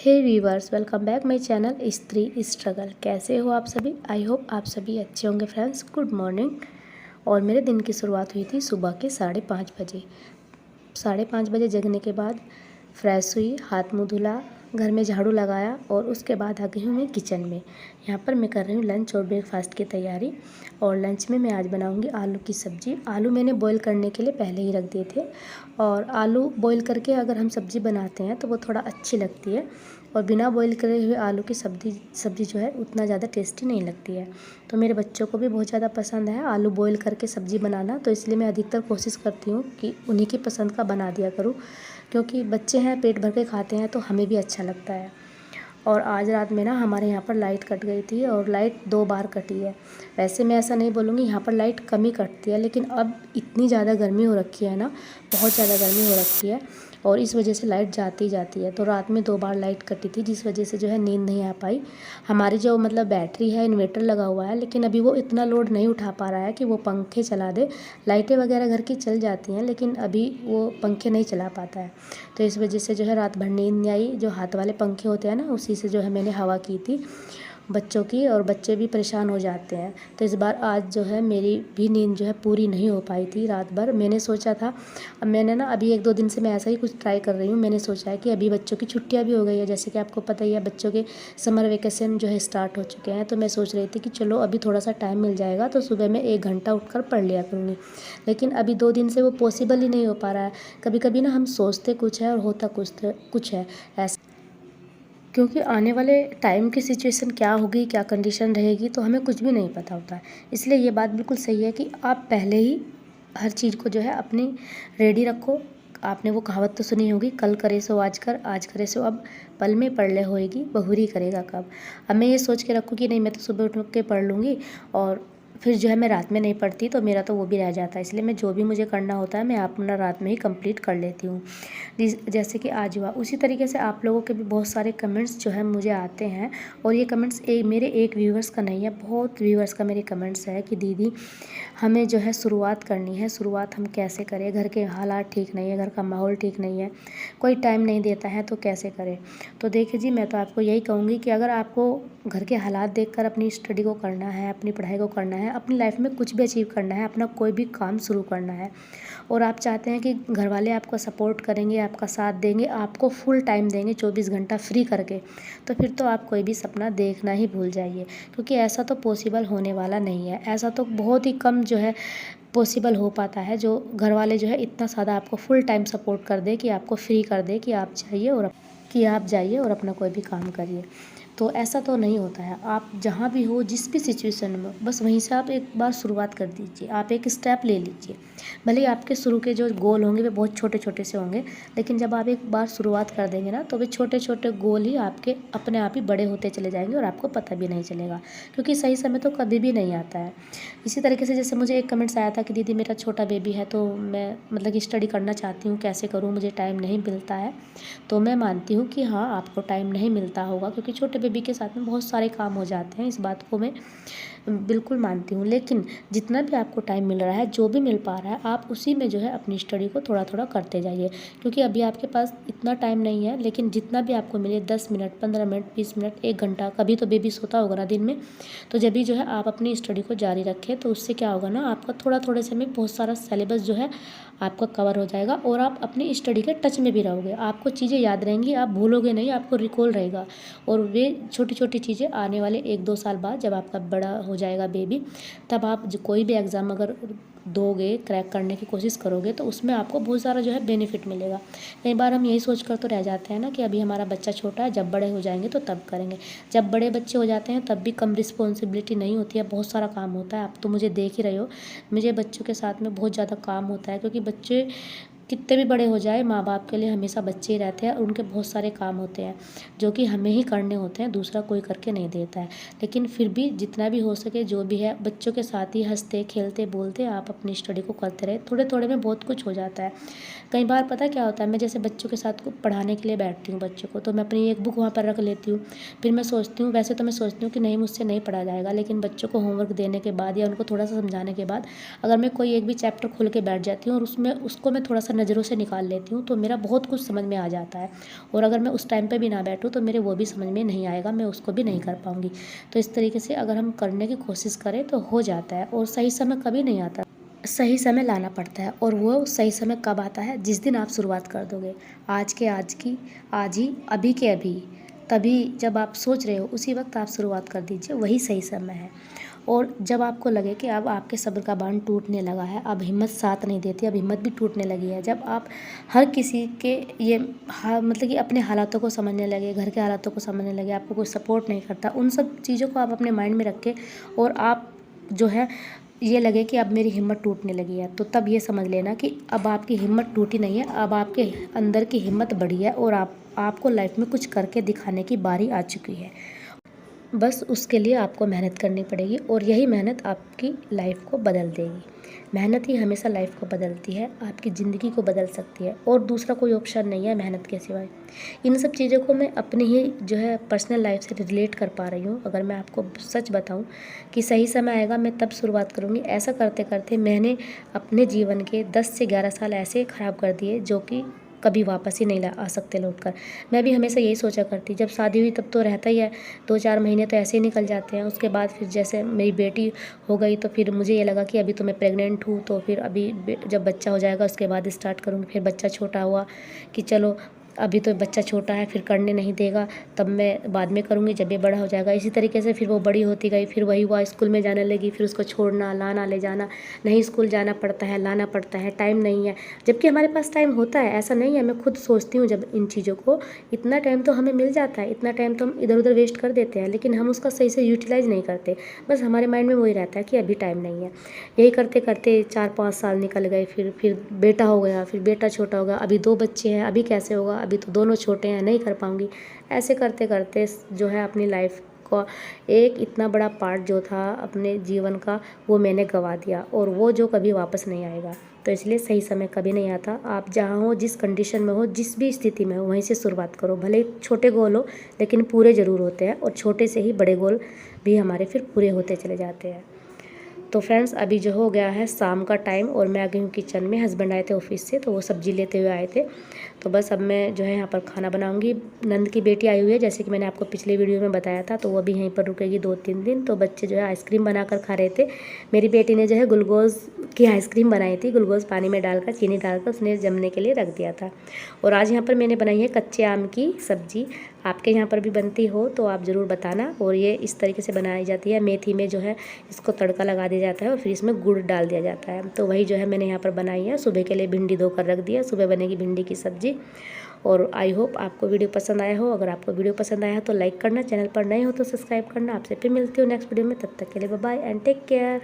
Hey viewers, welcome back my channel Stree Struggle. कैसे हो आप सभी? आई होप आप सभी अच्छे होंगे फ्रेंड्स। Good morning. और मेरे दिन की शुरुआत हुई थी सुबह के 5:30 बजे। 5:30 बजे जगने के बाद फ्रेश हुई, हाथ मुँह धुला, घर में झाड़ू लगाया और उसके बाद आ गई हूँ मैं किचन में। यहाँ पर मैं कर रही हूँ लंच और ब्रेकफास्ट की तैयारी। और लंच में मैं आज बनाऊँगी आलू की सब्ज़ी। आलू मैंने बॉईल करने के लिए पहले ही रख दिए थे। और आलू बॉईल करके अगर हम सब्ज़ी बनाते हैं तो वो थोड़ा अच्छी लगती है, और बिना बॉईल करे हुए आलू की सब्ज़ी जो है उतना ज़्यादा टेस्टी नहीं लगती है। तो मेरे बच्चों को भी बहुत ज़्यादा पसंद है आलू बॉईल करके सब्ज़ी बनाना, तो इसलिए मैं अधिकतर कोशिश करती हूँ कि उन्हीं की पसंद का बना दिया करूँ, क्योंकि बच्चे हैं पेट भर के खाते हैं तो हमें भी अच्छा लगता है। और आज रात में ना हमारे यहाँ पर लाइट कट गई थी, और लाइट 2 बार कटी है। वैसे मैं ऐसा नहीं बोलूँगी, यहाँ पर लाइट कम ही कटती है, लेकिन अब इतनी ज़्यादा गर्मी हो रखी है ना, बहुत ज़्यादा गर्मी हो रखी है, और इस वजह से लाइट जाती ही जाती है। तो रात में 2 बार लाइट कटी थी, जिस वजह से जो है नींद नहीं आ पाई। हमारी जो बैटरी है, इन्वर्टर लगा हुआ है, लेकिन अभी वो इतना लोड नहीं उठा पा रहा है कि वो पंखे चला दे। लाइटें वगैरह घर की चल जाती हैं, लेकिन अभी वो पंखे नहीं चला पाता है। तो इस वजह से जो है रात भर नींद नहीं आई। जो हाथ वाले पंखे होते हैं ना, उसी से जो है मैंने हवा की थी बच्चों की, और बच्चे भी परेशान हो जाते हैं। तो इस बार आज जो है मेरी भी नींद जो है पूरी नहीं हो पाई थी रात भर। मैंने सोचा था, अब मैंने ना अभी 1-2 दिन से मैं ऐसा ही कुछ ट्राई कर रही हूँ। मैंने सोचा है कि अभी बच्चों की छुट्टियाँ भी हो गई है, जैसे कि आपको पता ही है बच्चों के समर वेकेशन जो है स्टार्ट हो चुके हैं। तो मैं सोच रही थी कि चलो अभी थोड़ा सा टाइम मिल जाएगा तो सुबह में 1 घंटा उठकर पढ़ लिया करूँगी। लेकिन अभी 2 दिन से वो पॉसिबल ही नहीं हो पा रहा है। कभी कभी ना हम सोचते कुछ है और होता कुछ है ऐसा, क्योंकि आने वाले टाइम की सिचुएशन क्या होगी, क्या कंडीशन रहेगी, तो हमें कुछ भी नहीं पता होता है। इसलिए ये बात बिल्कुल सही है कि आप पहले ही हर चीज़ को जो है अपनी रेडी रखो। आपने वो कहावत तो सुनी होगी, कल करे सो आज कर, आज करे सो अब, पल में पढ़ ले होएगी बहुरी करेगा कब। अब मैं ये सोच के रखूँ कि नहीं, मैं तो सुबह उठ के पढ़ लूँगी, और फिर जो है मैं रात में नहीं पढ़ती तो मेरा तो वो भी रह जाता है। इसलिए मैं जो भी मुझे करना होता है मैं अपना रात में ही कंप्लीट कर लेती हूँ, जैसे कि आज हुआ। उसी तरीके से आप लोगों के भी बहुत सारे कमेंट्स जो है मुझे आते हैं, और ये कमेंट्स मेरे एक व्यूवर्स का नहीं है, बहुत व्यूवर्स का मेरे कमेंट्स है कि दीदी हमें जो है शुरुआत करनी है, शुरुआत हम कैसे करें, घर के हालात ठीक नहीं है, घर का माहौल ठीक नहीं है, कोई टाइम नहीं देता है, तो कैसे करें। तो देखिए जी, मैं तो आपको यही कहूँगी कि अगर आपको घर के हालात देखकर अपनी स्टडी को करना है, अपनी पढ़ाई को करना है, अपनी लाइफ में कुछ भी अचीव करना है, अपना कोई भी काम शुरू करना है, और आप चाहते हैं कि घर वाले आपको सपोर्ट करेंगे, आपका साथ देंगे, आपको फुल टाइम देंगे 24 घंटा फ्री करके, तो फिर तो आप कोई भी सपना देखना ही भूल जाइए, क्योंकि ऐसा तो पॉसिबल होने वाला नहीं है। ऐसा तो बहुत ही कम जो है पॉसिबल हो पाता है, जो घर वाले जो है इतना ज़्यादा आपको फुल टाइम सपोर्ट कर दे, कि आपको फ्री कर दे कि आप जाइए और अपना कोई भी काम करिए। तो ऐसा तो नहीं होता है। आप जहाँ भी हो, जिस भी सिचुएशन में, बस वहीं से आप एक बार शुरुआत कर दीजिए, आप एक स्टेप ले लीजिए। भले ही आपके शुरू के जो गोल होंगे वे बहुत छोटे छोटे से होंगे, लेकिन जब आप एक बार शुरुआत कर देंगे ना, तो वे छोटे छोटे गोल ही आपके अपने आप ही बड़े होते चले जाएंगे, और आपको पता भी नहीं चलेगा, क्योंकि सही समय तो कभी भी नहीं आता है। इसी तरीके से जैसे मुझे एक कमेंट्स आया था कि दीदी मेरा छोटा बेबी है, तो मैं कि स्टडी करना चाहती हूँ, कैसे करूँ, मुझे टाइम नहीं मिलता है। तो मैं मानती हूँ कि हाँ, आपको टाइम नहीं मिलता होगा, क्योंकि छोटे बेबी के साथ में बहुत सारे काम हो जाते हैं, इस बात को मैं बिल्कुल मानती हूँ। लेकिन जितना भी आपको टाइम मिल रहा है, जो भी मिल पा रहा है, आप उसी में जो है अपनी स्टडी को थोड़ा थोड़ा करते जाइए, क्योंकि अभी आपके पास इतना टाइम नहीं है। लेकिन जितना भी आपको मिले, 10 मिनट, 15 मिनट, 20 मिनट, 1 घंटा, कभी तो बेबी सोता होगा ना दिन में, तो जब भी जो है आप अपनी स्टडी को जारी रखें, तो उससे क्या होगा ना, आपका थोड़ा थोड़े से में बहुत सारा सिलेबस जो है आपका कवर हो जाएगा, और आप अपनी स्टडी के टच में भी रहोगे। आपको चीज़ें याद रहेंगी, आप भूलोगे नहीं, आपको रिकॉल रहेगा। और वे छोटी छोटी चीज़ें आने वाले 1-2 साल बाद, जब आपका बड़ा हो जाएगा बेबी, तब आप जो कोई भी एग्ज़ाम अगर दोगे, क्रैक करने की कोशिश करोगे, तो उसमें आपको बहुत सारा जो है बेनिफिट मिलेगा। कई बार हम यही सोच कर तो रह जाते हैं ना कि अभी हमारा बच्चा छोटा है, जब बड़े हो जाएंगे तो तब करेंगे। जब बड़े बच्चे हो जाते हैं तब भी कम रिस्पॉन्सिबिलिटी नहीं होती है, बहुत सारा काम होता है। आप तो मुझे देख ही रहे हो, मुझे बच्चों के साथ में बहुत ज़्यादा काम होता है, क्योंकि बच्चे कितने भी बड़े हो जाए, माँ बाप के लिए हमेशा बच्चे ही रहते हैं, और उनके बहुत सारे काम होते हैं जो कि हमें ही करने होते हैं, दूसरा कोई करके नहीं देता है। लेकिन फिर भी जितना भी हो सके, जो भी है, बच्चों के साथ ही हंसते खेलते बोलते आप अपनी स्टडी को करते रहे। थोड़े थोड़े में बहुत कुछ हो जाता है। कई बार पता क्या होता है, मैं जैसे बच्चों के साथ पढ़ाने के लिए बैठती हूँ बच्चों को, तो मैं अपनी एक बुक वहाँ पर रख लेती हूँ। फिर मैं सोचती हूँ, वैसे तो मैं सोचती हूँ कि नहीं, मुझसे नहीं पढ़ा जाएगा, लेकिन बच्चों को होमवर्क देने के बाद या उनको थोड़ा सा समझाने के बाद अगर मैं कोई एक भी चैप्टर खोल के बैठ जाती हूँ और उसको मैं थोड़ा सा नज़रों से निकाल लेती हूँ, तो मेरा बहुत कुछ समझ में आ जाता है। और अगर मैं उस टाइम पे भी ना बैठूँ तो मेरे वो भी समझ में नहीं आएगा, मैं उसको भी नहीं कर पाऊँगी। तो इस तरीके से अगर हम करने की कोशिश करें तो हो जाता है। और सही समय कभी नहीं आता, सही समय लाना पड़ता है। और वो सही समय कब आता है? जिस दिन आप शुरुआत कर दोगे। आज ही, अभी के अभी, तभी जब आप सोच रहे हो उसी वक्त आप शुरुआत कर दीजिए, वही सही समय है। और जब आपको लगे कि अब आपके सब्र का बांध टूटने लगा है, अब हिम्मत साथ नहीं देती, अब हिम्मत भी टूटने लगी है, जब आप हर किसी के ये मतलब कि अपने हालातों को समझने लगे, घर के हालातों को समझने लगे, आपको कोई सपोर्ट नहीं करता, उन सब चीज़ों को आप अपने माइंड में रखें और आप जो है ये लगे कि अब मेरी हिम्मत टूटने लगी है, तो तब ये समझ लेना कि अब आपकी हिम्मत टूटी नहीं है, अब आपके अंदर की हिम्मत बढ़ी है और आपको लाइफ में कुछ करके दिखाने की बारी आ चुकी है। बस उसके लिए आपको मेहनत करनी पड़ेगी और यही मेहनत आपकी लाइफ को बदल देगी। मेहनत ही हमेशा लाइफ को बदलती है, आपकी ज़िंदगी को बदल सकती है और दूसरा कोई ऑप्शन नहीं है मेहनत के सिवाय। इन सब चीज़ों को मैं अपनी ही जो है पर्सनल लाइफ से रिलेट कर पा रही हूँ। अगर मैं आपको सच बताऊँ कि सही समय आएगा मैं तब शुरुआत करूँगी। ऐसा करते करते मैंने अपने जीवन के 10 से 11 साल ऐसे ख़राब कर दिए जो कि कभी वापस ही नहीं ला आ सकते लौट कर। मैं भी हमेशा यही सोचा करती, जब शादी हुई तब तो रहता ही है, 2-4 महीने तो ऐसे ही निकल जाते हैं। उसके बाद फिर जैसे मेरी बेटी हो गई तो फिर मुझे ये लगा कि अभी तो मैं प्रेग्नेंट हूँ, तो फिर अभी जब बच्चा हो जाएगा उसके बाद स्टार्ट करूँगी। फिर बच्चा छोटा हुआ कि चलो अभी तो बच्चा छोटा है, फिर करने नहीं देगा, तब मैं बाद में करूँगी जब ये बड़ा हो जाएगा। इसी तरीके से फिर वो बड़ी होती गई, फिर वही हुआ, स्कूल में जाने लगी, फिर उसको छोड़ना, लाना, ले जाना, नहीं स्कूल जाना पड़ता है, लाना पड़ता है, टाइम नहीं है। जबकि हमारे पास टाइम होता है, ऐसा नहीं है। मैं खुद सोचती हूँ जब इन चीज़ों को, इतना टाइम तो हमें मिल जाता है, इतना टाइम तो हम इधर उधर वेस्ट कर देते हैं, लेकिन हम उसका सही से यूटिलाइज़ नहीं करते। बस हमारे माइंड में वही रहता है कि अभी टाइम नहीं है। यही करते करते 4-5 साल निकल गए, फिर बेटा हो गया, फिर बेटा छोटा हो गया, अभी 2 बच्चे हैं, अभी कैसे होगा, अभी तो दोनों छोटे हैं, नहीं कर पाऊँगी। ऐसे करते करते जो है अपनी लाइफ का एक इतना बड़ा पार्ट जो था अपने जीवन का, वो मैंने गंवा दिया और वो जो कभी वापस नहीं आएगा। तो इसलिए सही समय कभी नहीं आता। आप जहाँ हो, जिस कंडीशन में हो, जिस भी स्थिति में हो, वहीं से शुरुआत करो। भले ही छोटे गोल हो लेकिन पूरे ज़रूर होते हैं और छोटे से ही बड़े गोल भी हमारे फिर पूरे होते चले जाते हैं। तो फ्रेंड्स अभी जो हो गया है शाम का टाइम और मैं आ गई हूँ किचन में। हस्बैंड आए थे ऑफिस से तो वो सब्ज़ी लेते हुए आए थे। तो बस अब मैं जो है यहाँ पर खाना बनाऊँगी। नंद की बेटी आई हुई है, जैसे कि मैंने आपको पिछले वीडियो में बताया था, तो वो भी यहीं पर रुकेगी 2-3 दिन। तो बच्चे जो है आइसक्रीम बनाकर खा रहे थे। मेरी बेटी ने जो है ग्लूकोज़ की आइसक्रीम बनाई थी, ग्लूकोज़ पानी में डालकर, चीनी डालकर उसने जमने के लिए रख दिया था। और आज यहाँ पर मैंने बनाई है कच्चे आम की सब्ज़ी। आपके यहाँ पर भी बनती हो तो आप ज़रूर बताना। और ये इस तरीके से बनाई जाती है, मेथी में जो है इसको तड़का लगा दिया जाता है और फिर इसमें गुड़ डाल दिया जाता है। तो वही जो है मैंने यहाँ पर बनाई है। सुबह के लिए भिंडी धोकर रख दिया, सुबह बनेगी भिंडी की सब्ज़ी। और आई होप आपको वीडियो पसंद आया हो। अगर आपको वीडियो पसंद आया हो तो लाइक करना, चैनल पर नए हो तो सब्सक्राइब करना। आपसे फिर मिलती हूँ नेक्स्ट वीडियो में, तब तक के लिए bye bye and take care.